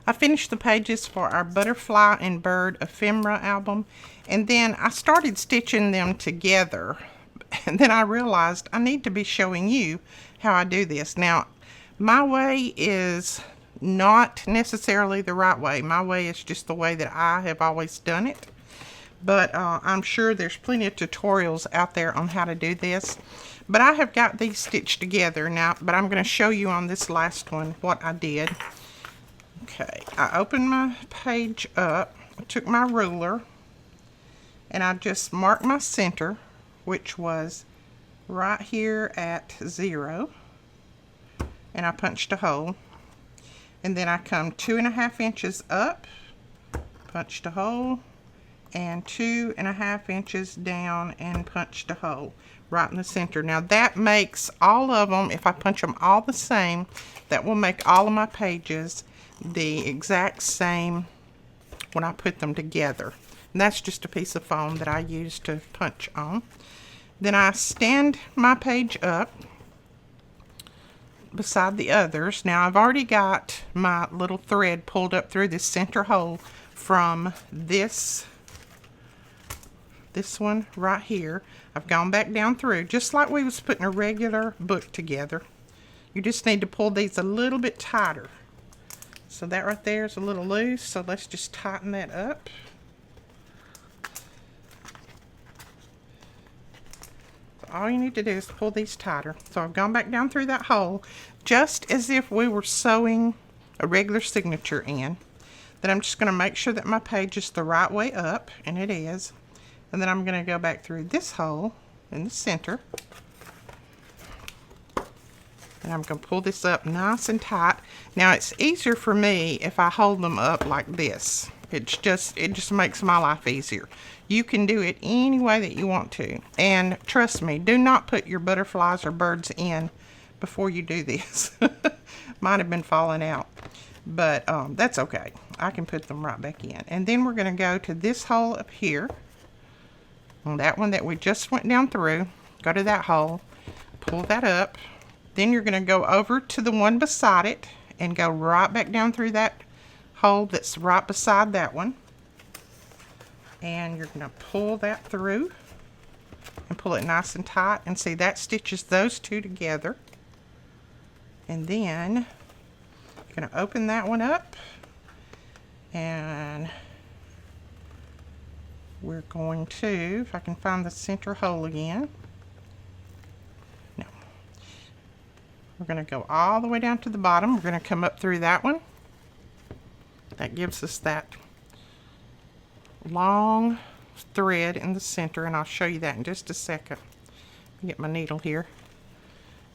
I finished the pages for our butterfly and bird ephemera album, and then I started stitching them together, and then I realized I need to be showing you how I do this. Now, my way is not necessarily the right way. My way is just the way that I have always done it, but I'm sure there's plenty of tutorials out there on how to do this. But I have got these stitched together now, but I'm going to show you on this last one what I did. Okay, I opened my page up, I took my ruler, and I just marked my center, which was right here at 0, and I punched a hole. And then I come 2.5 inches up, punched a hole, and 2.5 inches down and punched a hole right in the center. Now that makes all of them, if I punch them all the same, that will make all of my pages the exact same when I put them together. And that's just a piece of foam that I use to punch on. Then I stand my page up beside the others. Now I've already got my little thread pulled up through this center hole from this one right here. I've gone back down through just like we was putting a regular book together. You just need to pull these a little bit tighter. So that right there is a little loose, so let's just tighten that up. So all you need to do is pull these tighter. So I've gone back down through that hole just as if we were sewing a regular signature in. Then I'm just going to make sure that my page is the right way up, and it is. And then I'm going to go back through this hole in the center. And I'm going to pull this up nice and tight. Now it's easier for me if I hold them up like this. It just makes my life easier. You can do it any way that you want to. And trust me, do not put your butterflies or birds in before you do this. Mine have been falling out. But that's okay. I can put them right back in. And then we're going to go to this hole up here. On that one that we just went down through. Go to that hole. Pull that up. Then you're going to go over to the one beside it and go right back down through that hole that's right beside that one. And you're going to pull that through and pull it nice and tight. And see, that stitches those two together. And then you're going to open that one up. And we're going to, if I can find the center hole again. We're going to go all the way down to the bottom. We're going to come up through that one. That gives us that long thread in the center, and I'll show you that in just a second. Get my needle here.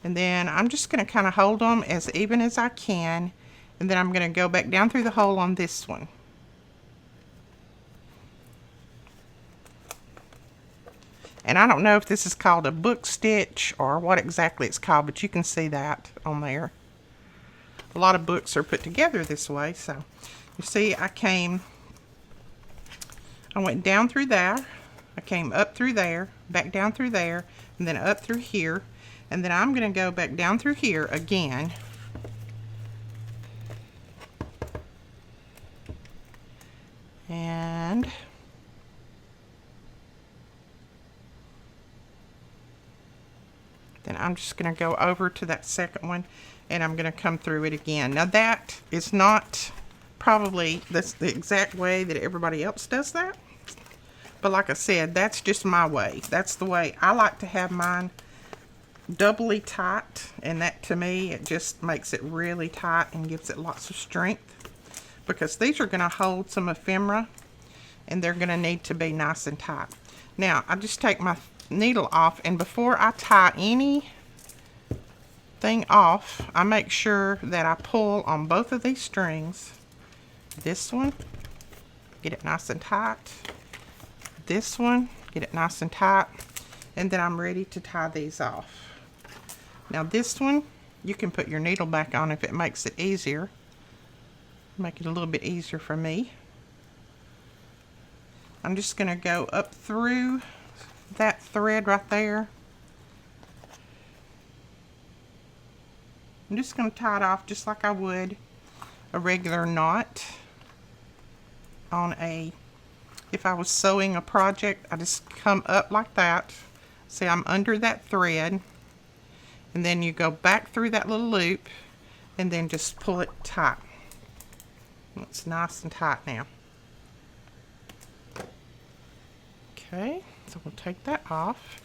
And then I'm just going to kind of hold them as even as I can, and then I'm going to go back down through the hole on this one. And I don't know if this is called a book stitch or what exactly it's called, but you can see that on there. A lot of books are put together this way. So you see I went down through there, I came up through there, back down through there, and then up through here. And then I'm going to go back down through here again. And then I'm just going to go over to that second one, and I'm going to come through it again. Now that is not probably that's the exact way that everybody else does that. But like I said, that's just my way. That's the way I like to have mine doubly tight. And that to me, it just makes it really tight and gives it lots of strength. Because these are going to hold some ephemera, and they're going to need to be nice and tight. Now, I just take my needle off, and before I tie anything off, I make sure that I pull on both of these strings. This one, get it nice and tight. This one, get it nice and tight, and then I'm ready to tie these off. Now this one, you can put your needle back on if it makes it easier. Make it a little bit easier for me. I'm just going to go up through that thread right there. I'm just going to tie it off just like I would a regular knot on a, if I was sewing a project, I just come up like that. See, I'm under that thread, and then you go back through that little loop and then just pull it tight. It's nice and tight now. Okay, so we'll take that off.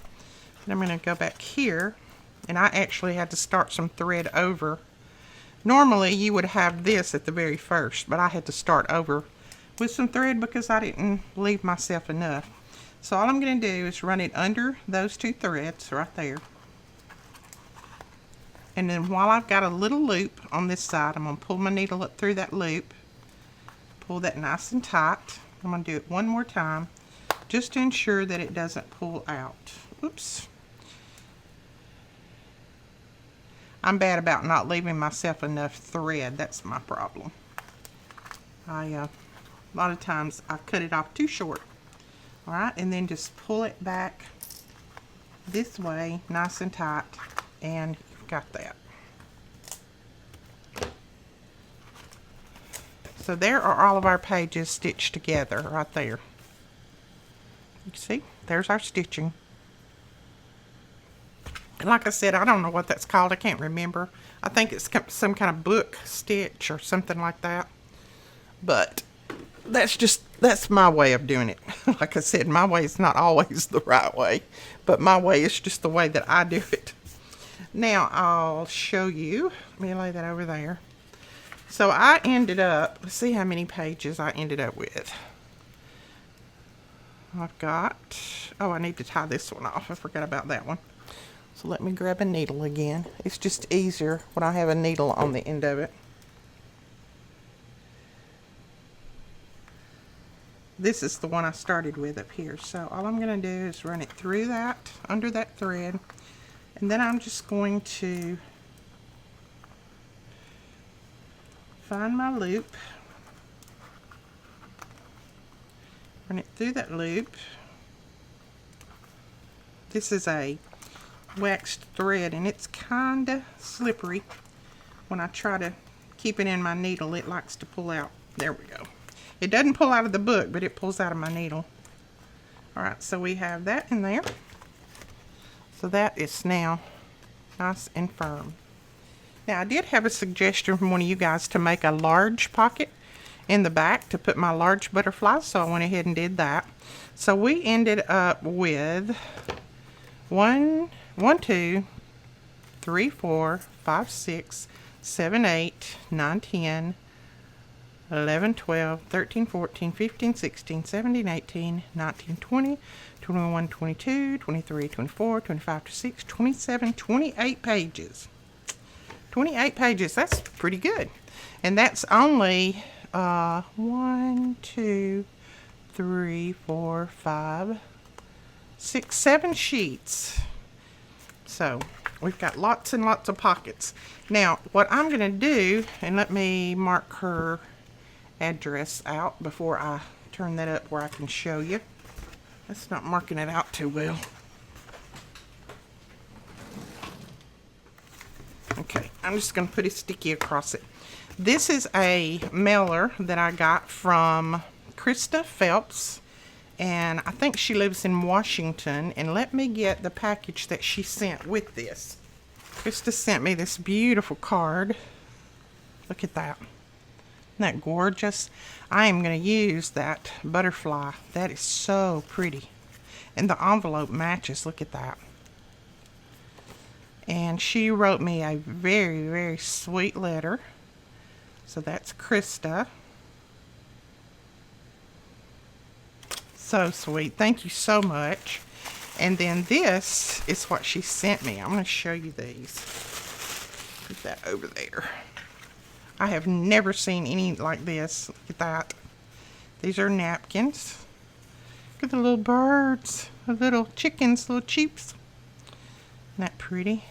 And I'm going to go back here, and I actually had to start some thread over. Normally you would have this at the very first, but I had to start over with some thread because I didn't leave myself enough. So all I'm going to do is run it under those two threads right there. And then while I've got a little loop on this side, I'm going to pull my needle up through that loop, pull that nice and tight. I'm going to do it one more time just to ensure that it doesn't pull out. Oops. I'm bad about not leaving myself enough thread. That's my problem. A lot of times I cut it off too short. Alright, and then just pull it back this way, nice and tight, and you've got that. So there are all of our pages stitched together right there. You see, there's our stitching. And like I said, I don't know what that's called. I can't remember. I think it's some kind of book stitch or something like that. But that's my way of doing it. Like I said, my way is not always the right way, but my way is just the way that I do it. Now I'll show you. Let me lay that over there. So I ended up, let's see how many pages I ended up with. I've got, oh, I need to tie this one off. I forgot about that one. So let me grab a needle again. It's just easier when I have a needle on the end of it. This is the one I started with up here. So all I'm going to do is run it through that, under that thread, and then I'm just going to find my loop, run it through that loop. This is a waxed thread and it's kinda slippery. When I try to keep it in my needle, it likes to pull out. There we go. It doesn't pull out of the book, but it pulls out of my needle. Alright, so we have that in there. So that is now nice and firm. Now I did have a suggestion from one of you guys to make a large pocket in the back to put my large butterflies, so I went ahead and did that. So we ended up with 1, 2, 3, 4, 5, 6, 7, 8, 9, 10, 11, 12, 13, 14, 15, 16, 17, 18, 19, 20, 21, 22, 23, 24, 25, 26, 27, 28 pages. 28 pages, that's pretty good. And that's only 1, 2, 3, 4, 5, 6, 7 sheets. So we've got lots and lots of pockets. Now what I'm going to do, and let me mark her address out before I turn that up where I can show you. That's not marking it out too well. Okay, I'm just going to put a sticky across it. This is a mailer that I got from Krista Phelps, and I think she lives in Washington. And let me get the package that she sent with this. Krista sent me this beautiful card. Look at that. Isn't that gorgeous? I am going to use that butterfly. That is so pretty. And the envelope matches. Look at that. And she wrote me a very, very sweet letter. So that's Krista. So sweet. Thank you so much. And then this is what she sent me. I'm going to show you these. Put that over there. I have never seen any like this. Look at that. These are napkins. Look at the little birds. The little chickens, little cheeps. Isn't that pretty?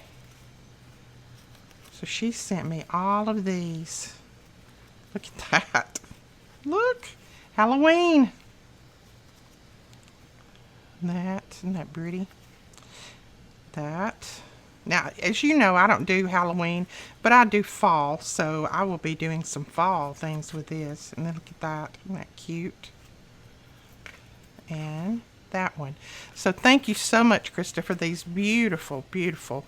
So she sent me all of these. Look at that. Look. Halloween. Isn't that pretty? That. Now, as you know, I don't do Halloween, but I do fall, so I will be doing some fall things with this. And then look at that. Isn't that cute? And that one. So thank you so much, Krista, for these beautiful, beautiful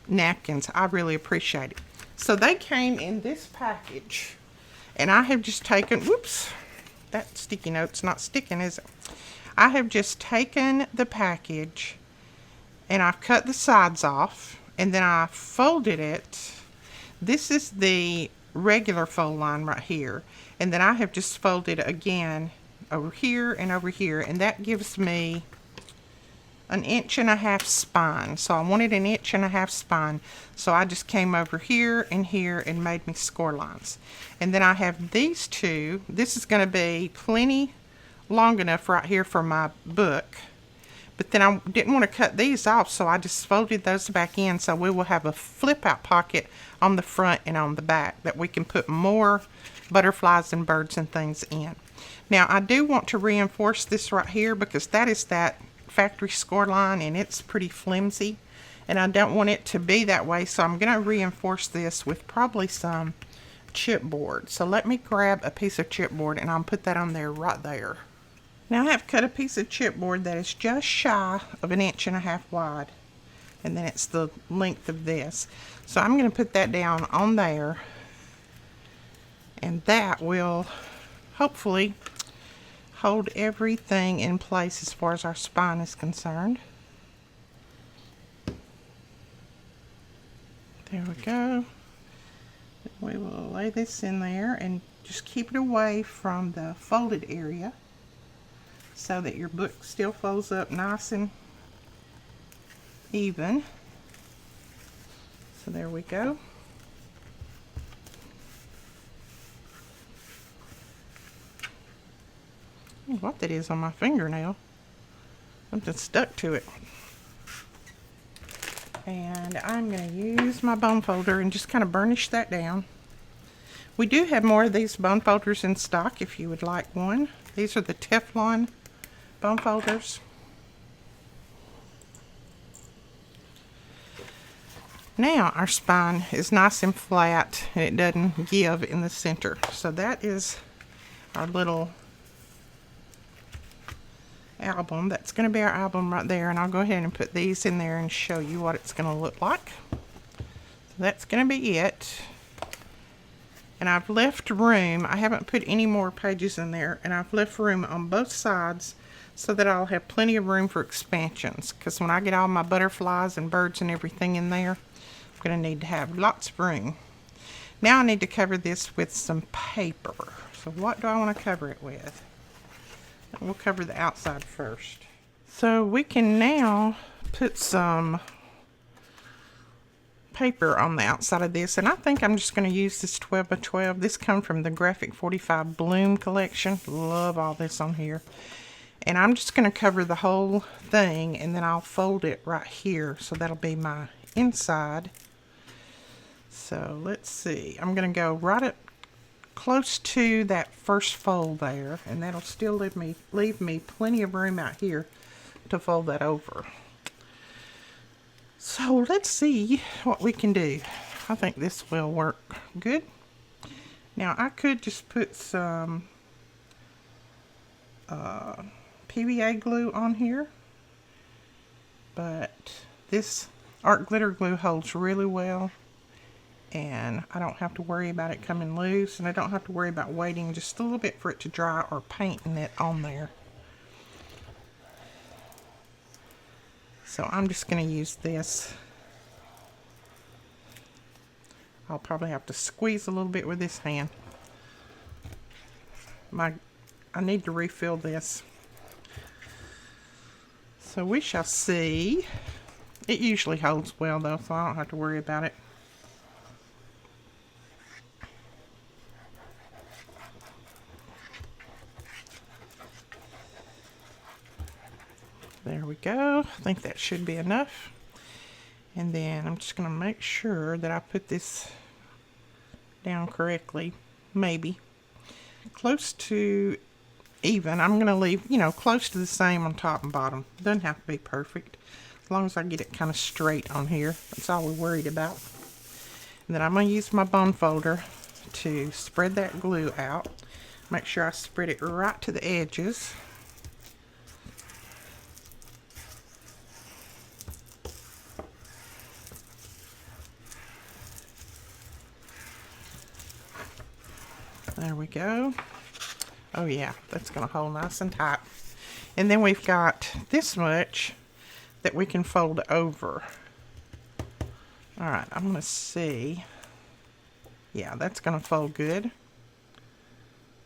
napkins. I really appreciate it. So they came in this package, and I have just taken, whoops, that sticky note's not sticking, is it? I have just taken the package and I've cut the sides off, and then I folded it. This is the regular fold line right here, and then I have just folded again over here and over here, and that gives me an 1.5 inch spine. So I wanted an 1.5 inch spine, so I just came over here and made me score lines. And then I have these two. This is going to be plenty long enough right here for my book, but then I didn't want to cut these off, so I just folded those back in, so we will have a flip out pocket on the front and on the back that we can put more butterflies and birds and things in. Now I do want to reinforce this right here because that is that factory score line and it's pretty flimsy, and I don't want it to be that way, so I'm going to reinforce this with probably some chipboard. So let me grab a piece of chipboard and I'll put that on there right there. Now I have cut a piece of chipboard that is just shy of an 1.5 inch wide, and then it's the length of this. So I'm going to put that down on there, and that will hopefully hold everything in place as far as our spine is concerned. There we go. We will lay this in there and just keep it away from the folded area so that your book still folds up nice and even. So there we go. What that is on my fingernail. Something stuck to it. And I'm going to use my bone folder and just kind of burnish that down. We do have more of these bone folders in stock if you would like one. These are the Teflon bone folders. Now our spine is nice and flat and it doesn't give in the center. So that is our little album. That's going to be our album right there, and I'll go ahead and put these in there and show you what it's going to look like. So that's going to be it. And I've left room. I haven't put any more pages in there, and I've left room on both sides so that I'll have plenty of room for expansions, because when I get all my butterflies and birds and everything in there, I'm going to need to have lots of room. Now I need to cover this with some paper. So what do I want to cover it with? We'll cover the outside first. So we can now put some paper on the outside of this, and I think I'm just going to use this 12 by 12. This comes from the Graphic 45 Bloom collection. Love all this on here. And I'm just going to cover the whole thing, and then I'll fold it right here, so that'll be my inside. So let's see, I'm going to go right up close to that first fold there, and that'll still leave me plenty of room out here to fold that over. So let's see what we can do. I think this will work good. Now I could just put some PVA glue on here, but this art glitter glue holds really well, and I don't have to worry about it coming loose, and I don't have to worry about waiting just a little bit for it to dry or painting it on there. So I'm just going to use this. I'll probably have to squeeze a little bit with this hand. I need to refill this. So we shall see. It usually holds well though, so I don't have to worry about it. There we go. I think that should be enough. And then I'm just going to make sure that I put this down correctly. Maybe close to even. I'm going to leave, close to the same on top and bottom. Doesn't have to be perfect. As long as I get it kind of straight on here. That's all we're worried about. And then I'm going to use my bone folder to spread that glue out. Make sure I spread it right to the edges. There we go. Oh yeah, that's going to hold nice and tight. And then we've got this much that we can fold over. Alright, I'm going to see. Yeah, that's going to fold good.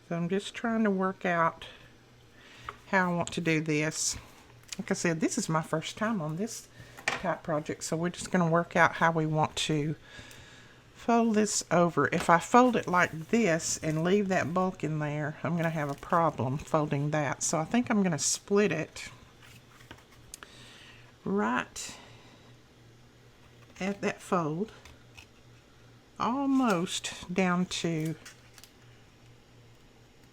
So I'm just trying to work out how I want to do this. Like I said, this is my first time on this type project, so we're just going to work out how we want to fold this over. If I fold it like this and leave that bulk in there, I'm going to have a problem folding that. So I think I'm going to split it right at that fold, almost down to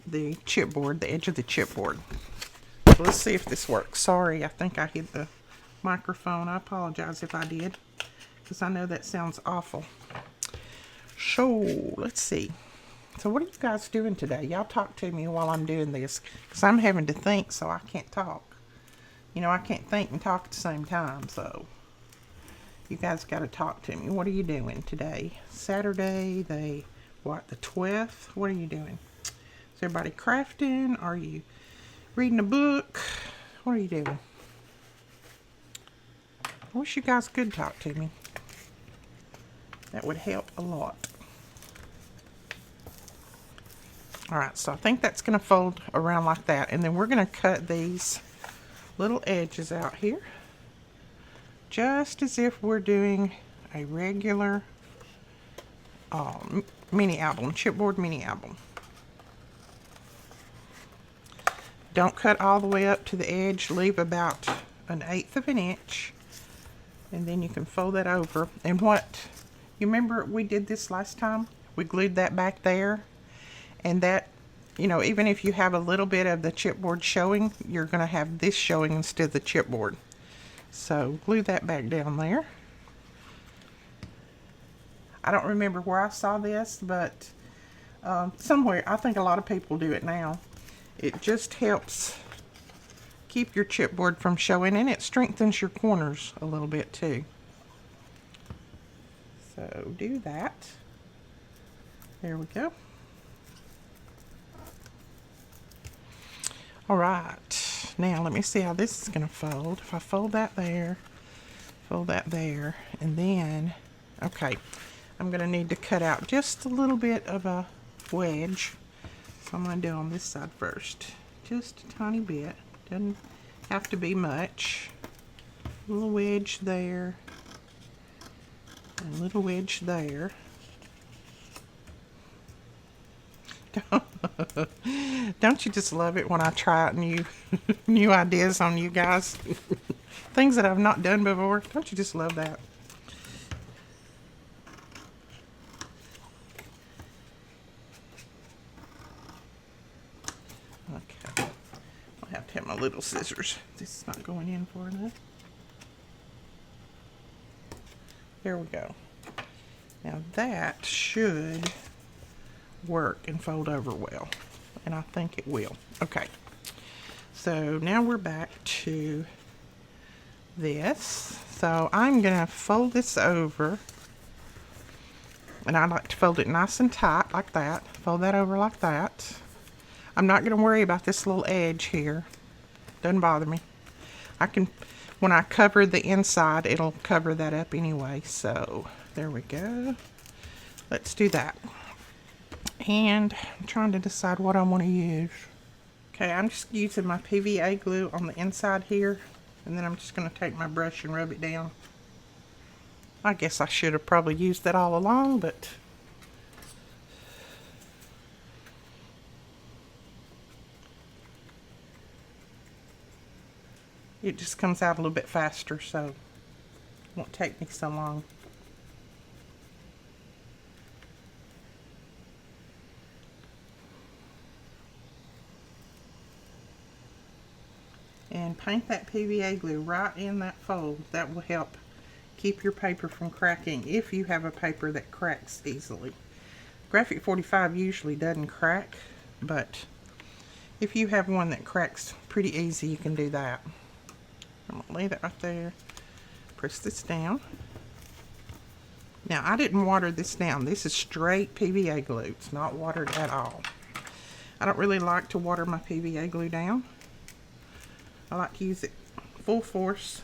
the chipboard, the edge of the chipboard. So let's see if this works. Sorry, I think I hit the microphone. I apologize if I did, because I know that sounds awful. So let's see. So what are you guys doing today? Y'all talk to me while I'm doing this, because I'm having to think, so I can't talk. You know, I can't think and talk at the same time, so you guys got to talk to me. What are you doing today? Saturday, the 12th? What are you doing? Is everybody crafting? Are you reading a book? What are you doing? I wish you guys could talk to me. That would help a lot. Alright, so I think that's going to fold around like that. And then we're going to cut these little edges out here, just as if we're doing a regular mini album, chipboard mini album. Don't cut all the way up to the edge. Leave about 1/8 of an inch, and then you can fold that over. And what, you remember we did this last time? We glued that back there, and that, you know, even if you have a little bit of the chipboard showing, you're going to have this showing instead of the chipboard. So glue that back down there. I don't remember where I saw this, but somewhere. I think a lot of people do it now. It just helps keep your chipboard from showing, and it strengthens your corners a little bit too. So do that. There we go. Alright, now let me see how this is going to fold. If I fold that there, and then, okay, I'm going to need to cut out just a little bit of a wedge. So I'm going to do on this side first. Just a tiny bit. Doesn't have to be much. A little wedge there. And a little wedge there. Don't you just love it when I try out new ideas on you guys? Things that I've not done before. Don't you just love that? Okay. I'll have to have my little scissors. This is not going in far enough. There we go. Now that should work and fold over well, and I think it will. Okay, so now we're back to this. So I'm gonna fold this over, and I like to fold it nice and tight like that. Fold that over like that. I'm not gonna worry about this little edge here. Doesn't bother me. I can, when I cover the inside, it'll cover that up anyway. So there we go. Let's do that. And I'm trying to decide what I want to use. Okay, I'm just using my PVA glue on the inside here, and then I'm just going to take my brush and rub it down. I guess I should have probably used that all along, but it just comes out a little bit faster, so it won't take me so long. And and paint that PVA glue right in that fold. That will help keep your paper from cracking if you have a paper that cracks easily. Graphic 45 usually doesn't crack, but if you have one that cracks pretty easy, you can do that. I'm going to lay that right there. Press this down. Now, I didn't water this down. This is straight PVA glue. It's not watered at all. I don't really like to water my PVA glue down. I like to use it full force.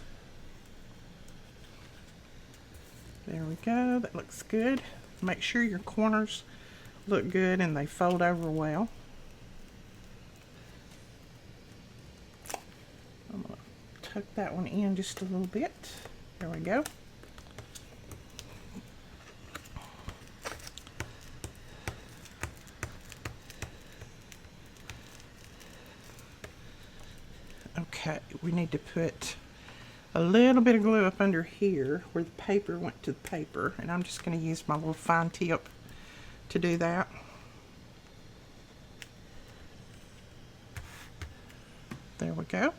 There we go. That looks good. Make sure your corners look good and they fold over well. I'm going to tuck that one in just a little bit. There we go. Okay, we need to put a little bit of glue up under here where the paper went to the paper, and I'm just going to use my little fine tip to do that. There we go.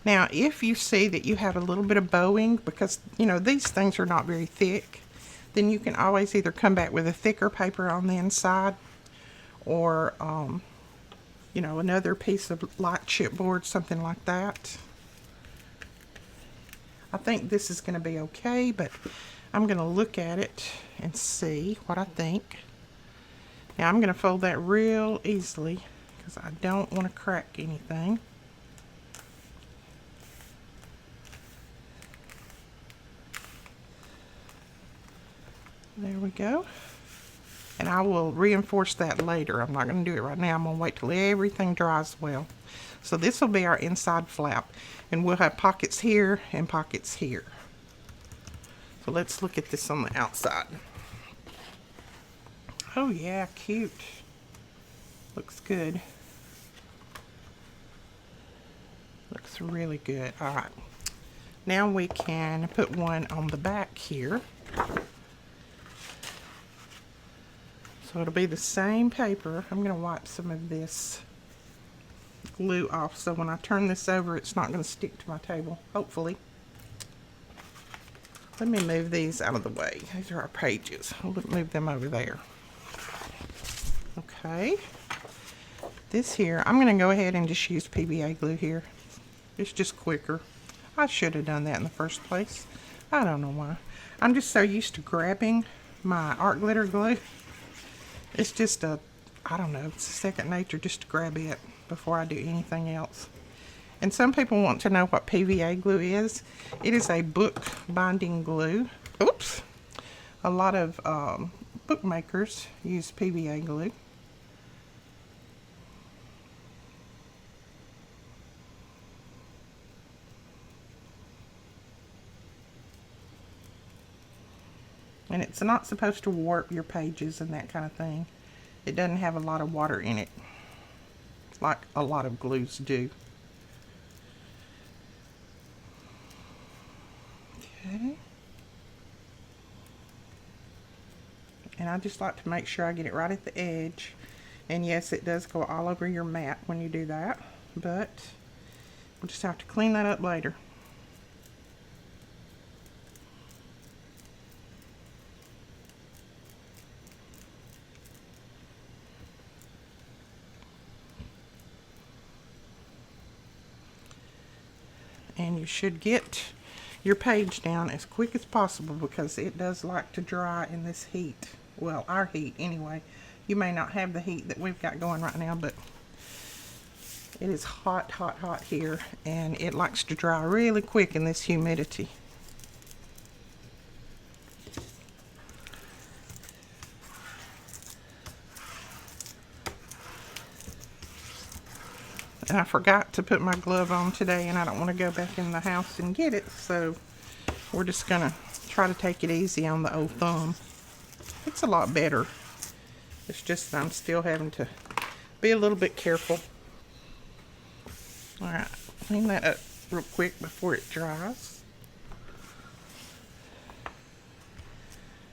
Now, if you see that you have a little bit of bowing, because, you know, these things are not very thick, then you can always either come back with a thicker paper on the inside or, you know, another piece of light chipboard, something like that. I think this is going to be okay, but I'm going to look at it and see what I think. Now, I'm going to fold that real easily because I don't want to crack anything. There we go. And I will reinforce that later. I'm not going to do it right now. I'm going to wait till everything dries well. So this will be our inside flap. And we'll have pockets here and pockets here. So let's look at this on the outside. Oh yeah, cute. Looks good. Looks really good. Alright. Now we can put one on the back here. So it'll be the same paper. I'm going to wipe some of this glue off so when I turn this over it's not going to stick to my table, hopefully. Let me move these out of the way. These are our pages. I'll move them over there. Okay. This here, I'm going to go ahead and just use PVA glue here. It's just quicker. I should have done that in the first place. I don't know why. I'm just so used to grabbing my art glitter glue. It's just I don't know, it's second nature just to grab it before I do anything else. And some people want to know what PVA glue is. It is a book binding glue. Oops. A lot of bookmakers use PVA glue. And it's not supposed to warp your pages and that kind of thing. It doesn't have a lot of water in it, like a lot of glues do. Okay. And I just like to make sure I get it right at the edge. And yes, it does go all over your mat when you do that, but we'll just have to clean that up later. And you should get your page down as quick as possible because it does like to dry in this heat. Well, our heat anyway. You may not have the heat that we've got going right now, but it is hot, hot, hot here, and it likes to dry really quick in this humidity. And I forgot to put my glove on today, and I don't want to go back in the house and get it, so we're just going to try to take it easy on the old thumb. It's a lot better. It's just that I'm still having to be a little bit careful. Alright, clean that up real quick before it dries.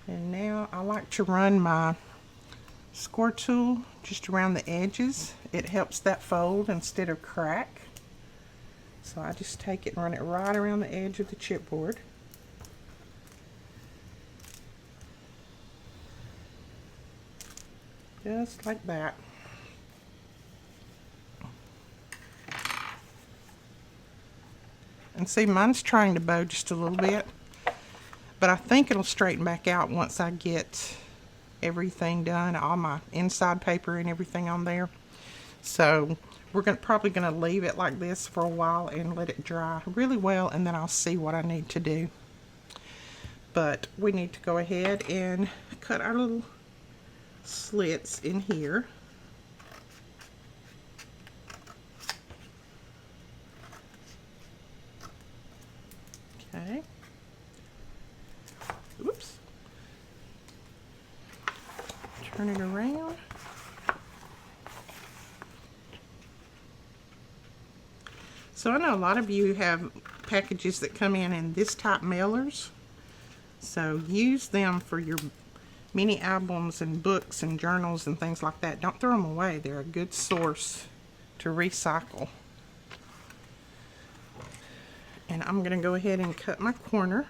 And now I like to run my score tool just around the edges. It helps that fold instead of crack. So I just take it and run it right around the edge of the chipboard. Just like that. And see, mine's trying to bow just a little bit, but I think it'll straighten back out once I get everything done, all my inside paper and everything on there. So we're probably gonna leave it like this for a while and let it dry really well, and then I'll see what I need to do. But we need to go ahead and cut our little slits in here. Okay. Oops. Turn it around. So I know a lot of you have packages that come in this type mailers. So use them for your mini albums and books and journals and things like that. Don't throw them away. They're a good source to recycle. And I'm going to go ahead and cut my corner.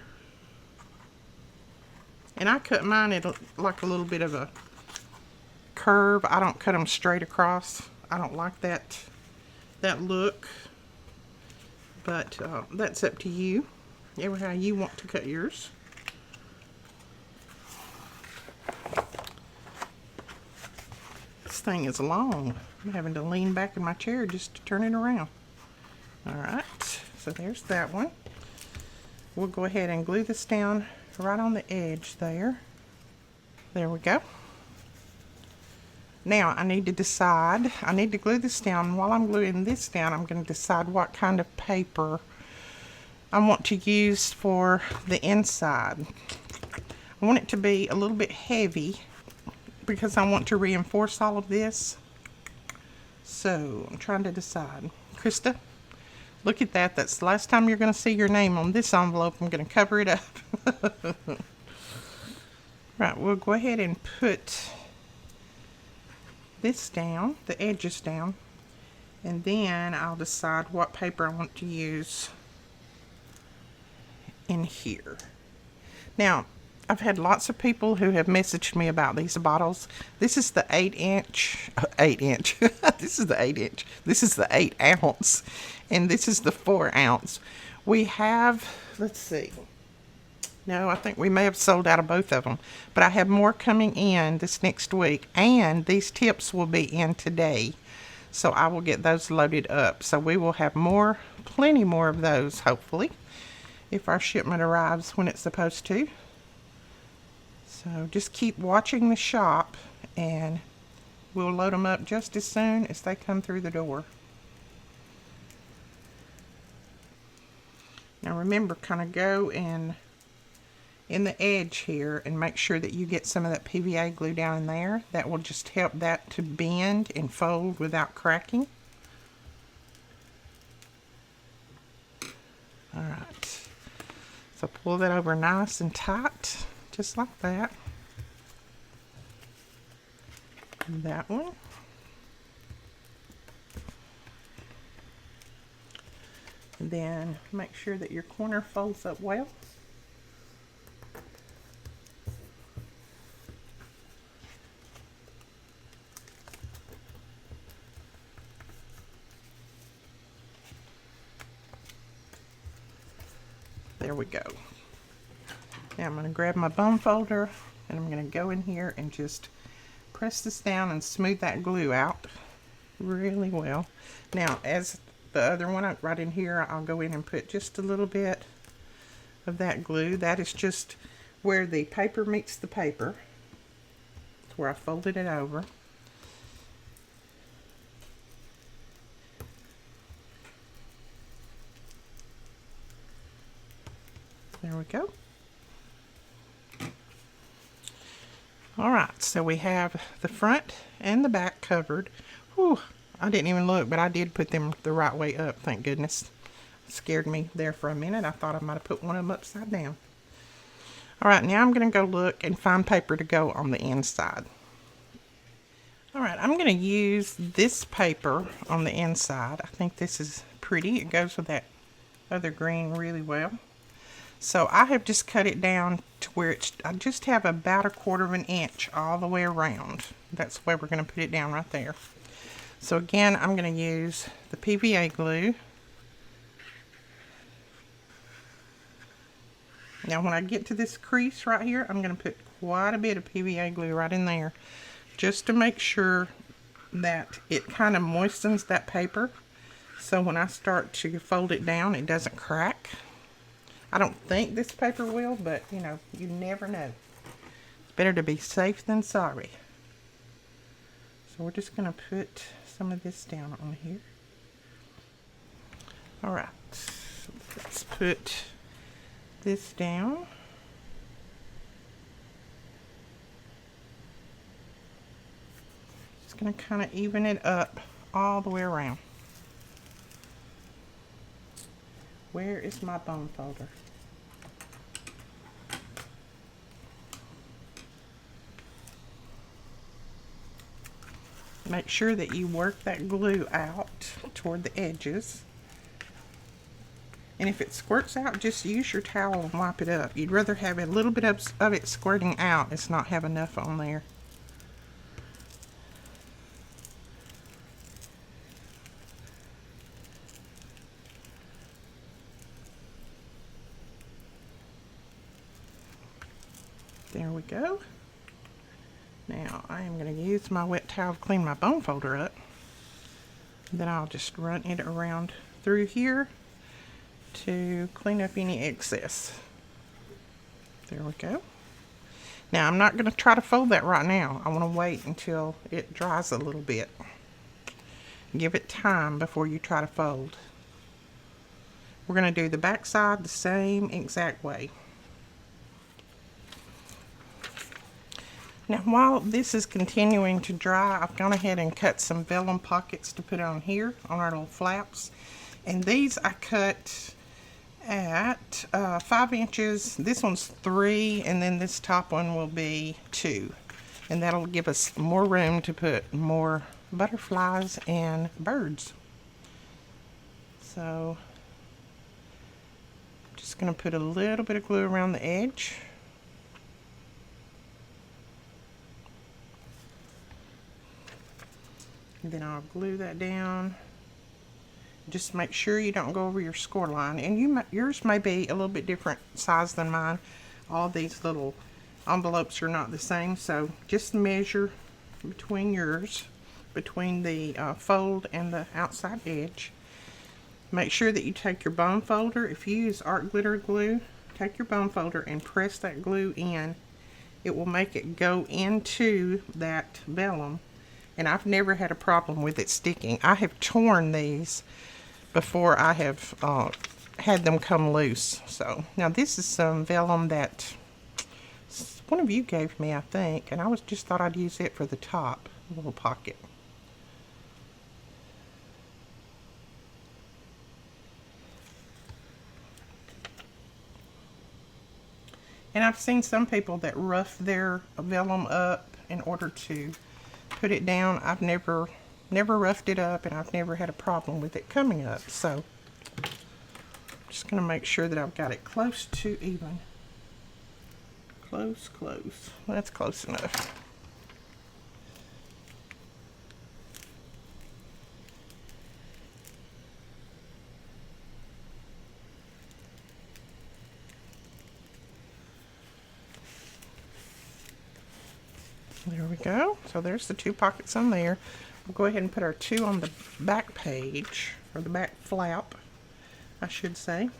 And I cut mine at like a little bit of a curve. I don't cut them straight across. I don't like that look. But that's up to you. How you want to cut yours. This thing is long. I'm having to lean back in my chair just to turn it around. Alright, so there's that one. We'll go ahead and glue this down right on the edge there. There we go. Now I need to decide, I need to glue this down. While I'm gluing this down, I'm going to decide what kind of paper I want to use for the inside. I want it to be a little bit heavy because I want to reinforce all of this. So I'm trying to decide. Krista, look at that. That's the last time you're going to see your name on this envelope. I'm going to cover it up. Right, we'll go ahead and put this down, the edges down, and then I'll decide what paper I want to use in here. Now, I've had lots of people who have messaged me about these bottles. This is the 8-inch, this is the 8-inch, this is the 8-ounce, and this is the 4-ounce. We have, let's see, no, I think we may have sold out of both of them, but I have more coming in this next week, and these tips will be in today, so I will get those loaded up. So we will have plenty more of those, hopefully, if our shipment arrives when it's supposed to. So just keep watching the shop, and we'll load them up just as soon as they come through the door. Now remember, kind of go in the edge here and make sure that you get some of that PVA glue down in there. That will just help that to bend and fold without cracking. Alright, so pull that over nice and tight, just like that. And that one. And then make sure that your corner folds up well. There we go. Now I'm going to grab my bone folder, and I'm going to go in here and just press this down and smooth that glue out really well. Now, as the other one, right in here, I'll go in and put just a little bit of that glue. That is just where the paper meets the paper. It's where I folded it over. There we go. Alright, so we have the front and the back covered. Whew, I didn't even look, but I did put them the right way up, thank goodness. It scared me there for a minute. I thought I might have put one of them upside down. Alright, now I'm going to go look and find paper to go on the inside. Alright, I'm going to use this paper on the inside. I think this is pretty. It goes with that other green really well. So I have just cut it down to where I just have about 1/4 of an inch all the way around. That's where we're going to put it down right there. So again, I'm going to use the PVA glue. Now when I get to this crease right here, I'm going to put quite a bit of PVA glue right in there, just to make sure that it kind of moistens that paper, so when I start to fold it down, it doesn't crack. I don't think this paper will, but you know, you never know. It's better to be safe than sorry. So we're just going to put some of this down on here. Alright, let's put this down. Just going to kind of even it up all the way around. Where is my bone folder? Make sure that you work that glue out toward the edges. And if it squirts out, just use your towel and wipe it up. You'd rather have a little bit of it squirting out as not have enough on there. There we go. Now I am going to use my wet towel to clean my bone folder up. Then I'll just run it around through here to clean up any excess. There we go. Now I'm not going to try to fold that right now. I want to wait until it dries a little bit. Give it time before you try to fold. We're going to do the back side the same exact way. Now while this is continuing to dry, I've gone ahead and cut some vellum pockets to put on here on our little flaps. And these I cut at 5 inches. This one's 3, and then this top one will be 2. And that'll give us more room to put more butterflies and birds. So I'm just going to put a little bit of glue around the edge. And then I'll glue that down. Just make sure you don't go over your score line. And yours may be a little bit different size than mine. All these little envelopes are not the same, so just measure between yours, between the fold and the outside edge. Make sure that you take your bone folder. If you use art glitter glue, take your bone folder and press that glue in. It will make it go into that vellum. And I've never had a problem with it sticking. I have torn these before I have had them come loose. So now this is some vellum that one of you gave me, I think, and I just thought I'd use it for the top little pocket. And I've seen some people that rough their vellum up in order to put it down. I've never roughed it up, and I've never had a problem with it coming up. So I'm just going to make sure that I've got it close to even. Close. That's close enough. There we go. So there's the 2 pockets on there. We'll go ahead and put our 2 on the back page, or the back flap, I should say.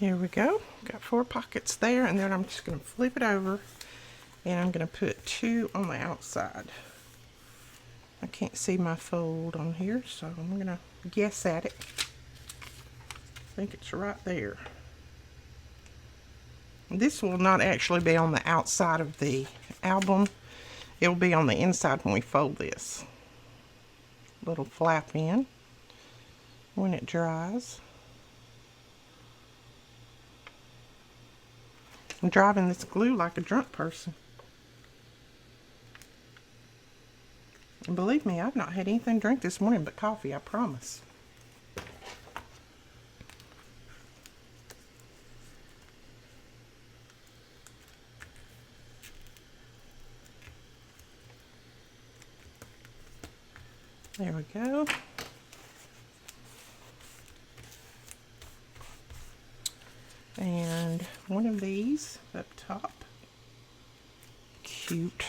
Here we go. Got 4 pockets there, and then I'm just going to flip it over, and I'm going to put 2 on the outside. I can't see my fold on here, so I'm going to guess at it. I think it's right there. This will not actually be on the outside of the album. It'll be on the inside when we fold this. Little flap in when it dries. I'm driving this glue like a drunk person. And believe me, I've not had anything to drink this morning but coffee, I promise. There we go. And one of these up top. Cute.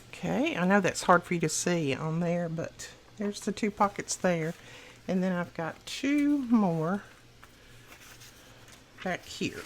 Okay, I know that's hard for you to see on there, but there's the two pockets there. And then I've got two more back here.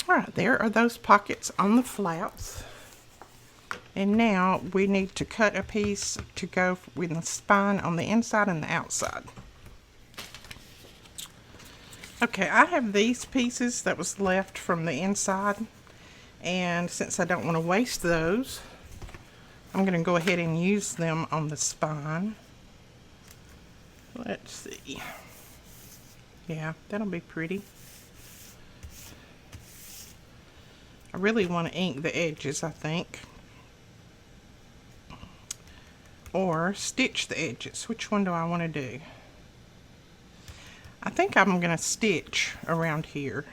Alright, there are those pockets on the flaps. And now we need to cut a piece to go with the spine on the inside and the outside. Okay, I have these pieces that was left from the inside. And since I don't want to waste those, I'm going to go ahead and use them on the spine. Let's see. Yeah, that'll be pretty. I really want to ink the edges, I think. Or stitch the edges. Which one do I want to do? I think I'm going to stitch around here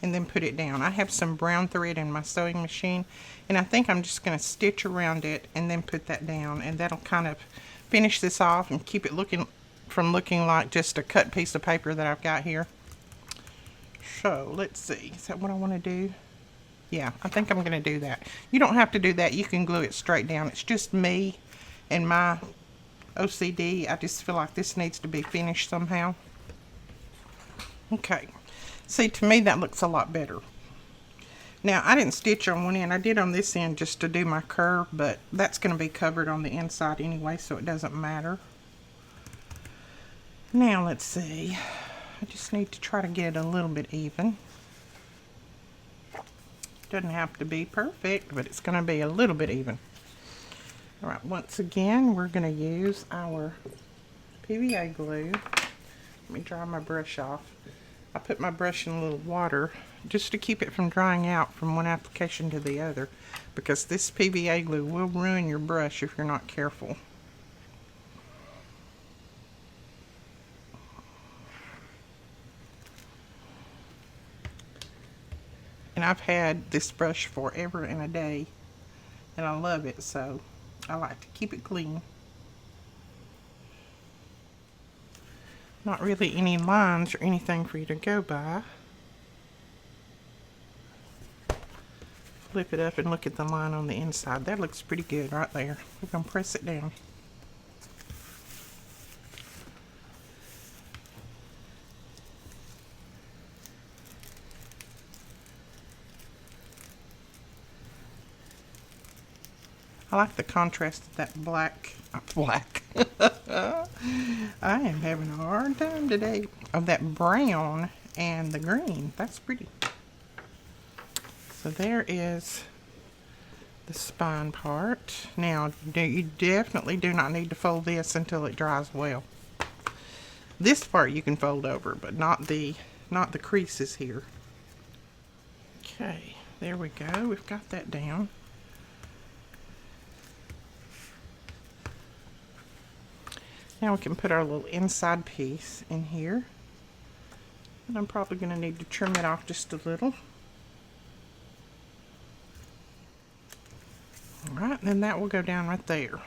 and then put it down. I have some brown thread in my sewing machine, and I think I'm just going to stitch around it and then put that down, and that'll kind of finish this off and keep it looking like just a cut piece of paper that I've got here. So let's see, is that what I want to do? Yeah, I think I'm going to do that. You don't have to do that. You can glue it straight down. It's just me and my OCD. I just feel like this needs to be finished somehow. Okay. See, to me that looks a lot better. Now, I didn't stitch on one end. I did on this end just to do my curve, but that's going to be covered on the inside anyway, so it doesn't matter. Now, let's see. I just need to try to get it a little bit even. Doesn't have to be perfect, but it's going to be a little bit even. All right, once again, we're going to use our PVA glue. Let me dry my brush off. I put my brush in a little water just to keep it from drying out from one application to the other, because this PVA glue will ruin your brush if you're not careful. And I've had this brush forever and a day, and I love it, so I like to keep it clean. Not really any lines or anything for you to go by. Flip it up and look at the line on the inside. That looks pretty good right there. We're going to press it down. I like the contrast of that black. I am having a hard time today. Of that brown and the green. That's pretty. So there is the spine part. Now, you definitely do not need to fold this until it dries well. This part you can fold over, but not the creases here. Okay, there we go. We've got that down. Now we can put our little inside piece in here. And I'm probably going to need to trim it off just a little. Alright, then that will go down right there.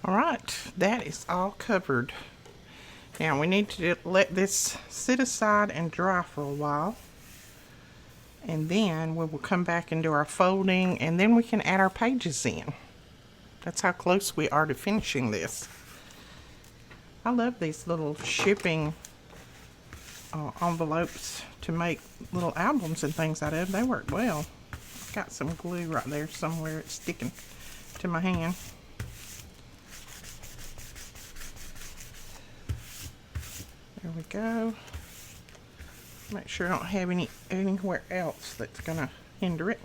Alright, that is all covered. Now we need to let this sit aside and dry for a while. And then we will come back and do our folding, and then we can add our pages in. That's how close we are to finishing this. I love these little shipping envelopes to make little albums and things out of. They work well. I've got some glue right there somewhere. It's sticking to my hand. There we go. Make sure I don't have anywhere else that's going to hinder it.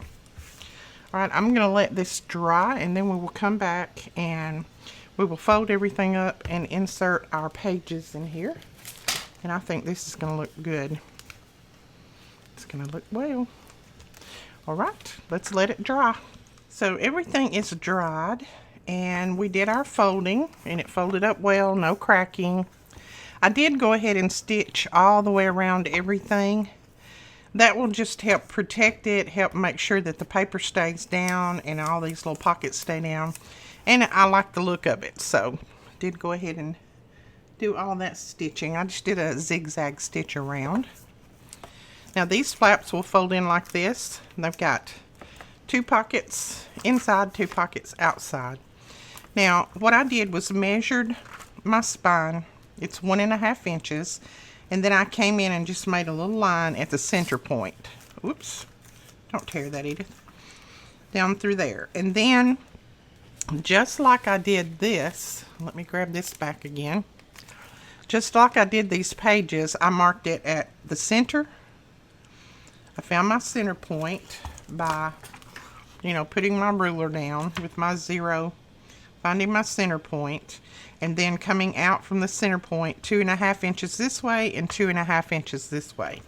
Alright, I'm going to let this dry, and then we will come back and we will fold everything up and insert our pages in here. And I think this is going to look good. It's going to look well. Alright, let's let it dry. So everything is dried, and we did our folding, and it folded up well, no cracking. I did go ahead and stitch all the way around everything. That will just help protect it, help make sure that the paper stays down and all these little pockets stay down. And I like the look of it, so did go ahead and do all that stitching. I just did a zigzag stitch around. Now these flaps will fold in like this. They've got 2 pockets inside, 2 pockets outside. Now what I did was measured my spine. It's 1.5 inches, and then I came in and just made a little line at the center point. Oops, don't tear that, Edith. Down through there. And then, just like I did this, let me grab this back again. Just like I did these pages, I marked it at the center. I found my center point by, putting my ruler down with my 0, finding my center point, and then coming out from the center point 2.5 inches this way and 2.5 inches this way.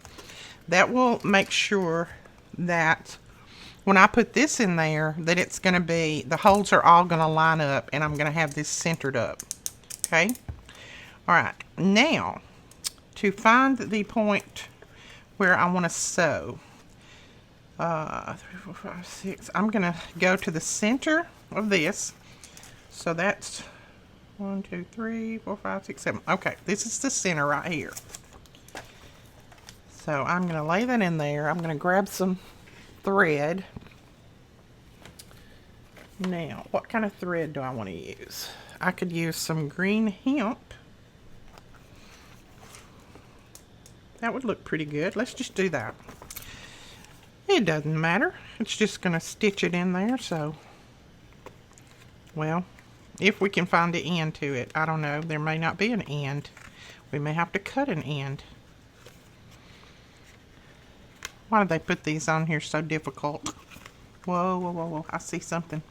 That will make sure that when I put this in there, that it's going to be, the holes are all going to line up, and I'm going to have this centered up. Okay? Alright, now to find the point where I want to sew, 3, 4, 5, 6, I'm going to go to the center of this. So that's 1, 2, 3, 4, 5, 6, 7. Okay, this is the center right here. So I'm going to lay that in there. I'm going to grab some thread. Now, what kind of thread do I want to use? I could use some green hemp. That would look pretty good. Let's just do that. It doesn't matter. It's just going to stitch it in there, so, well, if we can find the end to it. I don't know. There may not be an end. We may have to cut an end. Why do they put these on here so difficult? Whoa, whoa, whoa, whoa. I see something.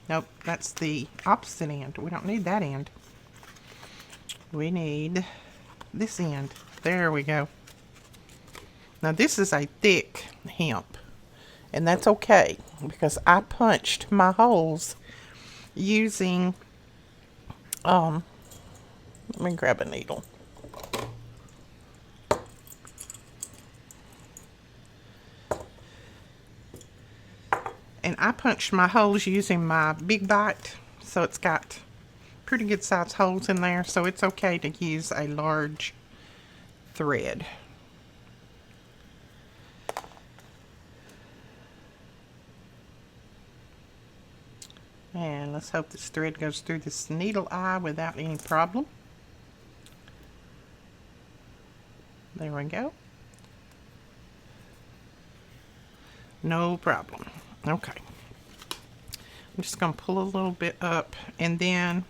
Nope, that's the opposite end. We don't need that end. We need this end. There we go. Now this is a thick hemp. And that's okay, because I punched my holes using, let me grab a needle. And I punched my holes using my Big Bite, so it's got pretty good sized holes in there, so it's okay to use a large thread. And let's hope this thread goes through this needle eye without any problem. There we go. No problem. Okay. I'm just going to pull a little bit up, and then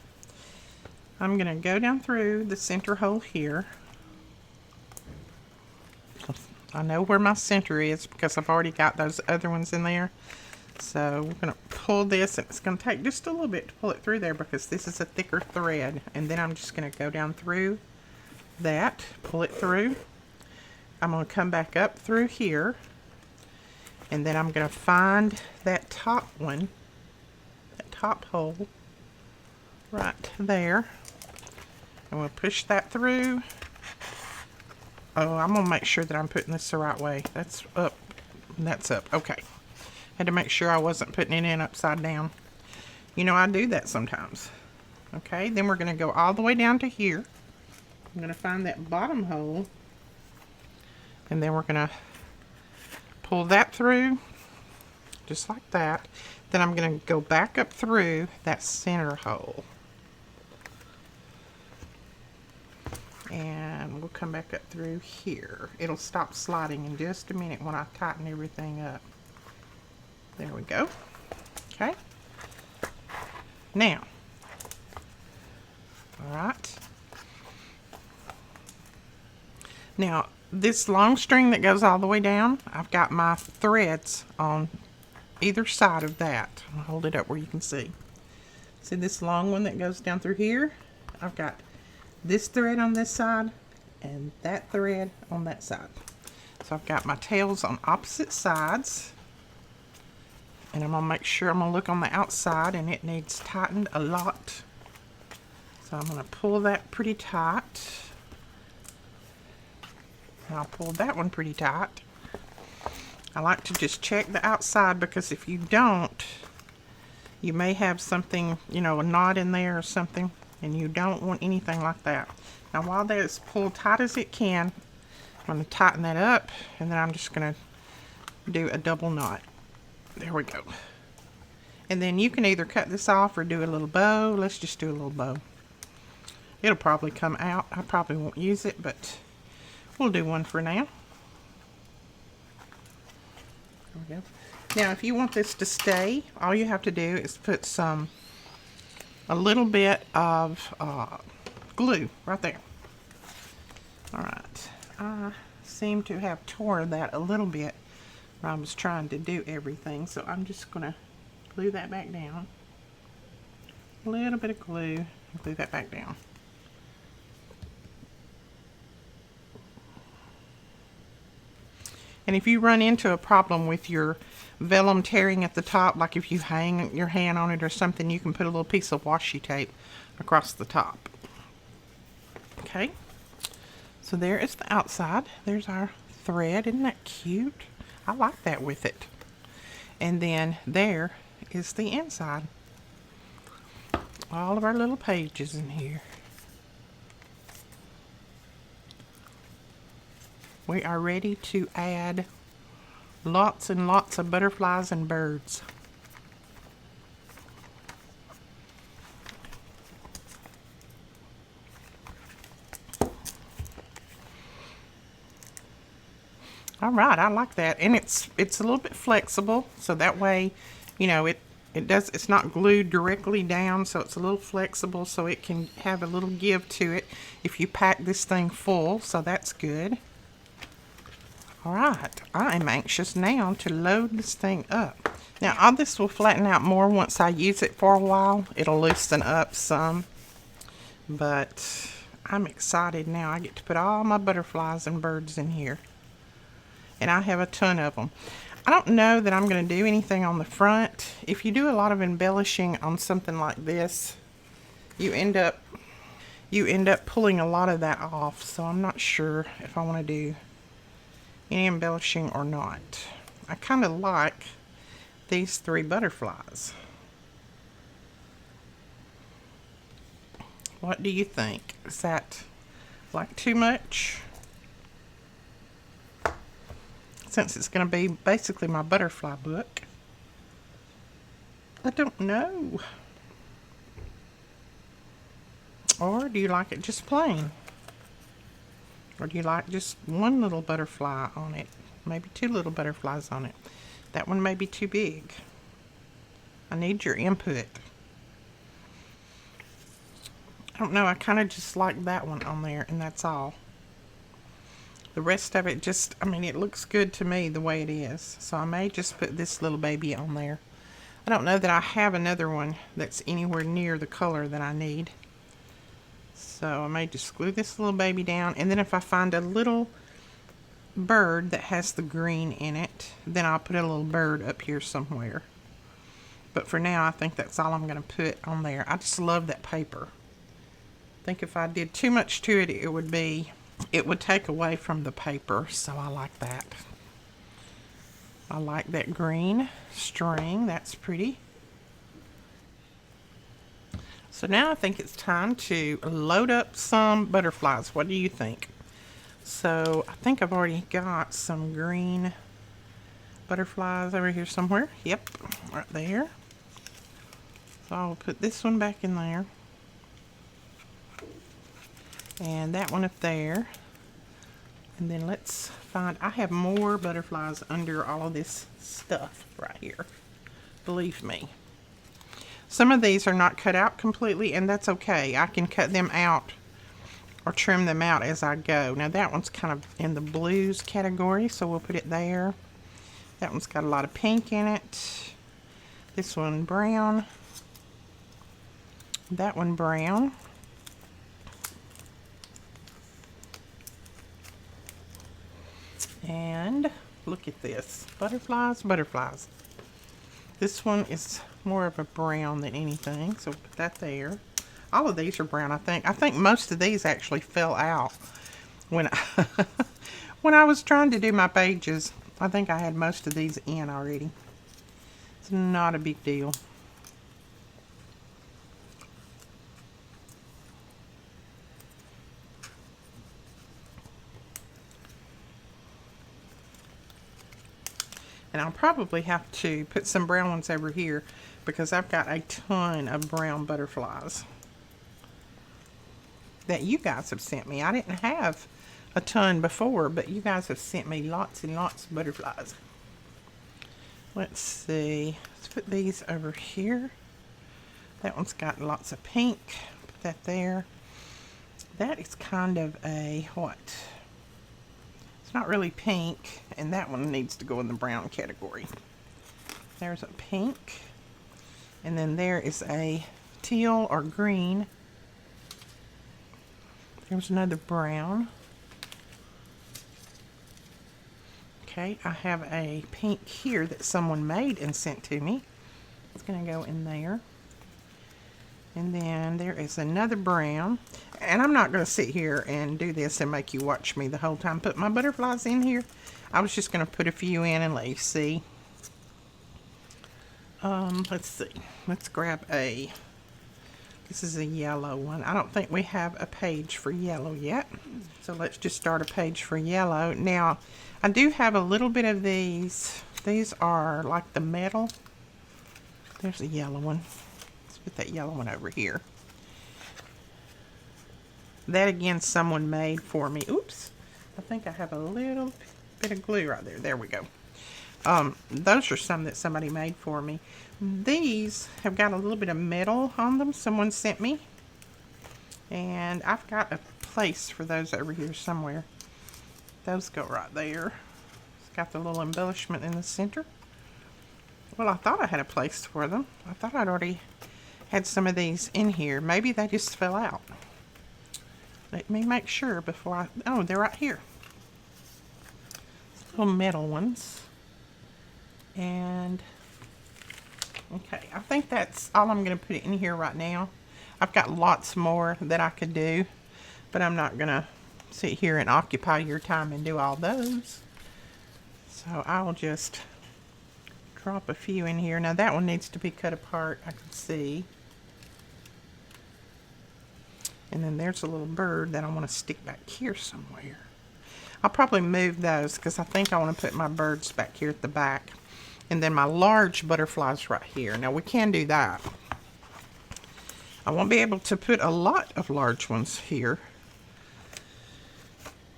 I'm going to go down through the center hole here. I know where my center is because I've already got those other ones in there. So we're going to pull this, and it's going to take just a little bit to pull it through there because this is a thicker thread. And then I'm just going to go down through that, pull it through. I'm going to come back up through here, and then I'm going to find that top one, that top hole right there, and we'll push that through. Oh, I'm going to make sure that I'm putting this the right way. That's up, and that's up. Okay. Had to make sure I wasn't putting it in upside down. You know, I do that sometimes. Okay, then we're going to go all the way down to here. I'm going to find that bottom hole, and then we're going to pull that through, just like that. Then I'm going to go back up through that center hole. And we'll come back up through here. It'll stop sliding in just a minute when I tighten everything up. There we go. Okay. Now, all right. Now, this long string that goes all the way down, I've got my threads on either side of that. I'll hold it up where you can see. See this long one that goes down through here? I've got this thread on this side and that thread on that side. So I've got my tails on opposite sides. And I'm going to make sure, I'm going to look on the outside, and it needs tightened a lot. So I'm going to pull that pretty tight. And I'll pull that one pretty tight. I like to just check the outside, because if you don't, you may have something, you know, a knot in there or something, and you don't want anything like that. Now while that is pulled tight as it can, I'm going to tighten that up, and then I'm just going to do a double knot. There we go. And then you can either cut this off or do a little bow. Let's just do a little bow. It'll probably come out. I probably won't use it, but we'll do one for now. There we go. Now, if you want this to stay, all you have to do is put a little bit of glue right there. All right. I seem to have torn that a little bit. I was trying to do everything, so I'm just going to glue that back down. A little bit of glue, and glue that back down. And if you run into a problem with your vellum tearing at the top, like if you hang your hand on it or something, you can put a little piece of washi tape across the top. Okay, so there is the outside. There's our thread. Isn't that cute? I like that with it. And then there is the inside. All of our little pages in here. We are ready to add lots and lots of butterflies and birds. All right, I like that, and it's a little bit flexible, so that way, you know, it's not glued directly down, so it's a little flexible, so it can have a little give to it if you pack this thing full. So that's good. All right, I am anxious now to load this thing up. Now, all this will flatten out more once I use it for a while. It'll loosen up some, but I'm excited now. I get to put all my butterflies and birds in here. And I have a ton of them. I don't know that I'm going to do anything on the front. If you do a lot of embellishing on something like this, you end up pulling a lot of that off. So I'm not sure if I want to do any embellishing or not. I kind of like these three butterflies. What do you think? Is that like too much? Since it's going to be basically my butterfly book. I don't know. Or do you like it just plain? Or do you like just one little butterfly on it? Maybe two little butterflies on it. That one may be too big. I need your input. I don't know, I kind of just like that one on there, and that's all. The rest of it just, I mean, it looks good to me the way it is. So I may just put this little baby on there. I don't know that I have another one that's anywhere near the color that I need. So I may just glue this little baby down, and then if I find a little bird that has the green in it, then I'll put a little bird up here somewhere. But for now, I think that's all I'm going to put on there. I just love that paper. I think if I did too much to it, it would take away from the paper, so I like that. I like that green string. That's pretty. So now I think it's time to load up some butterflies. What do you think? So I think I've already got some green butterflies over here somewhere. Yep, right there. So I'll put this one back in there. And that one up there. And then let's find, I have more butterflies under all of this stuff right here. Believe me. Some of these are not cut out completely, and that's okay. I can cut them out or trim them out as I go. Now that one's kind of in the blues category, so we'll put it there. That one's got a lot of pink in it. This one brown. That one brown. And look at this. Butterflies, butterflies. This one is more of a brown than anything, so put that there. All of these are brown, I think. I think most of these actually fell out when I, when I was trying to do my pages. I think I had most of these in already. It's not a big deal. And I'll probably have to put some brown ones over here because I've got a ton of brown butterflies that you guys have sent me. I didn't have a ton before, but you guys have sent me lots and lots of butterflies. Let's see. Let's put these over here. That one's got lots of pink. Put that there. That is kind of a what? Not really pink, and that one needs to go in the brown category. There's a pink, and then there is a teal or green. There's another brown. Okay, I have a pink here that someone made and sent to me. It's going to go in there. And then there is another brown. And I'm not going to sit here and do this and make you watch me the whole time. Put my butterflies in here. I was just going to put a few in and let you see. Let's see. Let's grab a... This is a yellow one. I don't think we have a page for yellow yet. So let's just start a page for yellow. Now, I do have a little bit of these. These are like the metal. There's a yellow one. Put that yellow one over here. That again someone made for me. Oops. I think I have a little bit of glue right there. There we go. Those are some that somebody made for me. These have got a little bit of metal on them. Someone sent me. And I've got a place for those over here somewhere. Those go right there. It's got the little embellishment in the center. Well, I thought I had a place for them. I thought I'd already had some of these in here. Maybe they just fell out. Let me make sure before I... Oh, they're right here. Little metal ones. And... Okay, I think that's all I'm going to put in here right now. I've got lots more that I could do, but I'm not going to sit here and occupy your time and do all those. So I'll just drop a few in here. Now that one needs to be cut apart, I can see. And then there's a little bird that I want to stick back here somewhere. I'll probably move those because I think I want to put my birds back here at the back. And then my large butterflies right here. Now we can do that. I won't be able to put a lot of large ones here.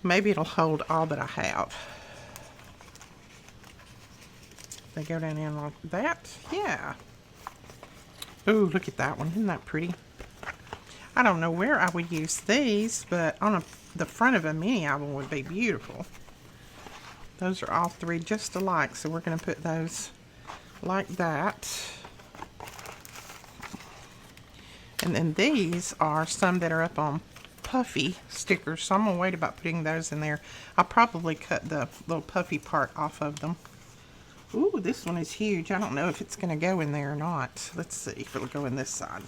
Maybe it'll hold all that I have. They go down in like that. Yeah. Ooh, look at that one. Isn't that pretty? I don't know where I would use these, but on the front of a mini album would be beautiful. Those are all three just alike, so we're going to put those like that. And then these are some that are up on puffy stickers, so I'm going to wait about putting those in there. I'll probably cut the little puffy part off of them. Ooh, this one is huge. I don't know if it's going to go in there or not. Let's see if it'll go in this side.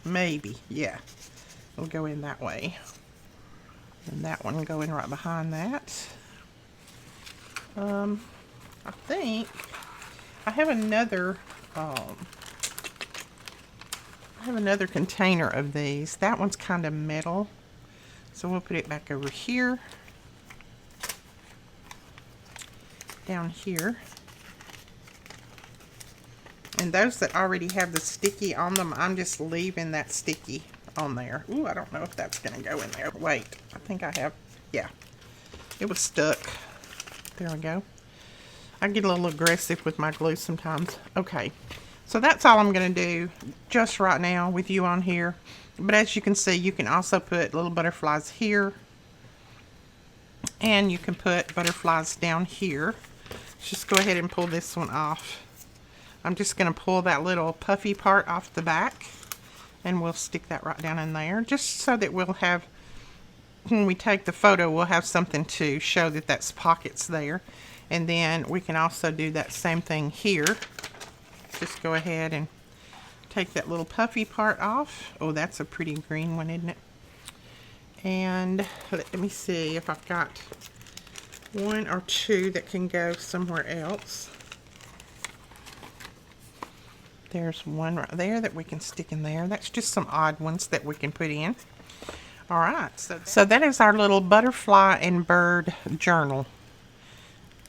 Maybe, yeah. It'll go in that way. And that one will go in right behind that. I think I have another container of these. That one's kind of metal, so we'll put it back over here, down here. And those that already have the sticky on them, I'm just leaving that sticky on there. Ooh, I don't know if that's gonna go in there. Wait, I think I have, yeah, it was stuck. There we go. I get a little aggressive with my glue sometimes. Okay, so that's all I'm going to do just right now with you on here. But as you can see, you can also put little butterflies here. And you can put butterflies down here. Let's just go ahead and pull this one off. I'm just going to pull that little puffy part off the back. And we'll stick that right down in there. Just so that we'll have, when we take the photo, we'll have something to show that that's pockets there. And then we can also do that same thing here. Just go ahead and take that little puffy part off. Oh, that's a pretty green one, isn't it? And let me see if I've got one or two that can go somewhere else. There's one right there that we can stick in there. That's just some odd ones that we can put in. All right, so that is our little butterfly and bird journal.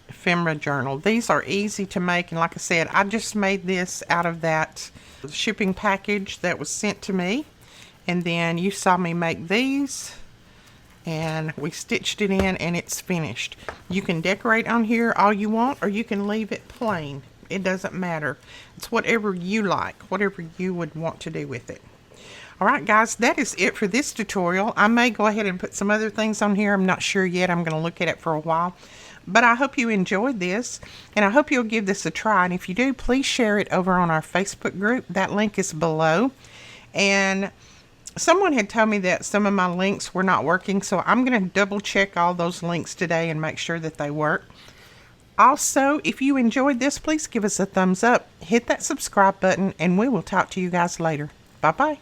Ephemera journal. These are easy to make, and like I said, I just made this out of that shipping package that was sent to me, and then you saw me make these, and we stitched it in, and it's finished. You can decorate on here all you want, or you can leave it plain. It doesn't matter. It's whatever you like, whatever you would want to do with it. Alright guys, that is it for this tutorial. I may go ahead and put some other things on here. I'm not sure yet. I'm going to look at it for a while. But I hope you enjoyed this, and I hope you'll give this a try. And if you do, please share it over on our Facebook group. That link is below. And someone had told me that some of my links were not working, so I'm going to double check all those links today and make sure that they work. Also, if you enjoyed this, please give us a thumbs up, hit that subscribe button, and we will talk to you guys later. Bye-bye.